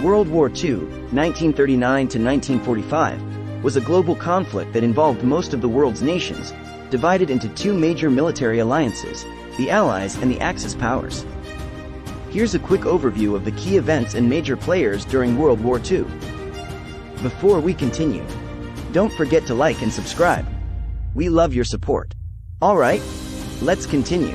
World War II, 1939 to 1945, was a global conflict that involved most of the world's nations, divided into two major military alliances, the Allies and the Axis powers. Here's a quick overview of the key events and major players during World War II. Before we continue, don't forget to like and subscribe. We love your support. Alright, let's continue.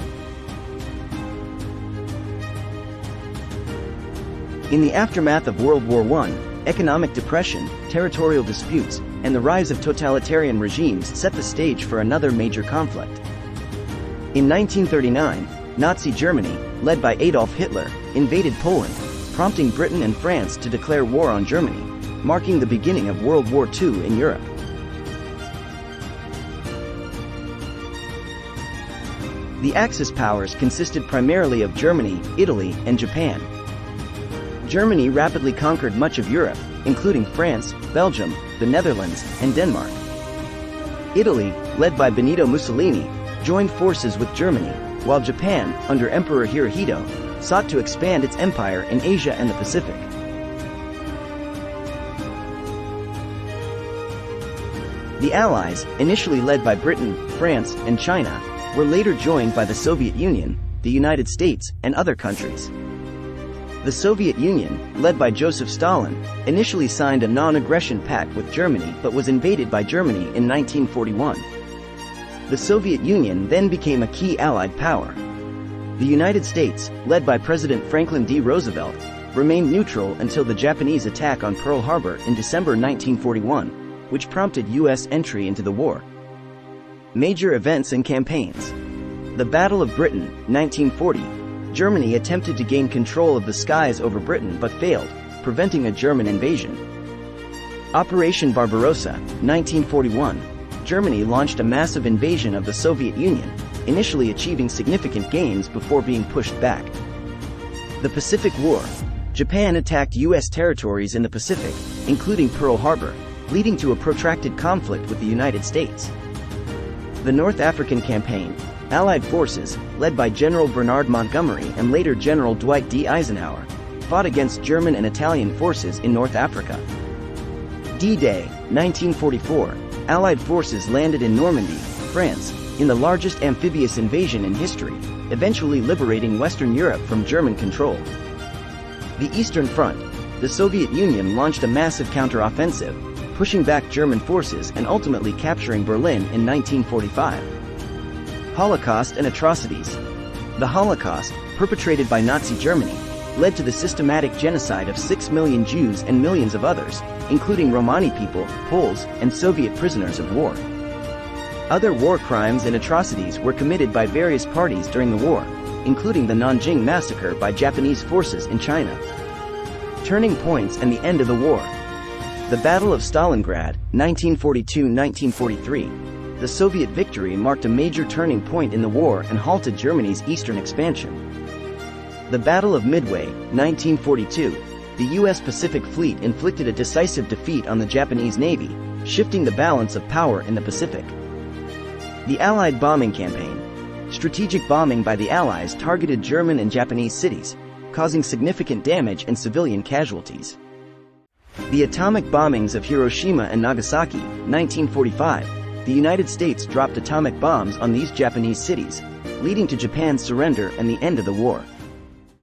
In the aftermath of World War I, economic depression, territorial disputes, and the rise of totalitarian regimes set the stage for another major conflict. In 1939, Nazi Germany, led by Adolf Hitler, invaded Poland, prompting Britain and France to declare war on Germany, marking the beginning of World War II in Europe. The Axis powers consisted primarily of Germany, Italy, and Japan. Germany rapidly conquered much of Europe, including France, Belgium, the Netherlands, and Denmark. Italy, led by Benito Mussolini, joined forces with Germany, while Japan, under Emperor Hirohito, sought to expand its empire in Asia and the Pacific. The Allies, initially led by Britain, France, and China, were later joined by the Soviet Union, the United States, and other countries. The Soviet Union, led by Joseph Stalin, initially signed a non-aggression pact with Germany but was invaded by Germany in 1941. The Soviet Union then became a key Allied power. The United States, led by President Franklin D. Roosevelt, remained neutral until the Japanese attack on Pearl Harbor in December 1941, which prompted U.S. entry into the war. Major events and campaigns. The Battle of Britain, 1940. Germany attempted to gain control of the skies over Britain but failed, preventing a German invasion. Operation Barbarossa, 1941. Germany launched a massive invasion of the Soviet Union, initially achieving significant gains before being pushed back. The Pacific War. Japan attacked U.S. territories in the Pacific, including Pearl Harbor, leading to a protracted conflict with the United States. The North African Campaign. Allied forces, led by General Bernard Montgomery and later General Dwight D. Eisenhower, fought against German and Italian forces in North Africa. D-Day, 1944. Allied forces landed in Normandy, France, in the largest amphibious invasion in history, eventually liberating Western Europe from German control. The Eastern Front. The Soviet Union launched a massive counteroffensive, pushing back German forces and ultimately capturing Berlin in 1945. Holocaust and atrocities. The Holocaust, perpetrated by Nazi Germany, led to the systematic genocide of 6 million Jews and millions of others, including Romani people, Poles, and Soviet prisoners of war. Other war crimes and atrocities were committed by various parties during the war, including the Nanjing Massacre by Japanese forces in China. Turning points and the end of the war. The Battle of Stalingrad, 1942–1943. The Soviet victory marked a major turning point in the war and halted Germany's eastern expansion. The Battle of Midway, 1942. The U.S. Pacific Fleet inflicted a decisive defeat on the Japanese Navy, shifting the balance of power in the Pacific. The Allied Bombing Campaign. Strategic bombing by the Allies targeted German and Japanese cities, causing significant damage and civilian casualties. The atomic bombings of Hiroshima and Nagasaki, 1945. The United States dropped atomic bombs on these Japanese cities, leading to Japan's surrender and the end of the war.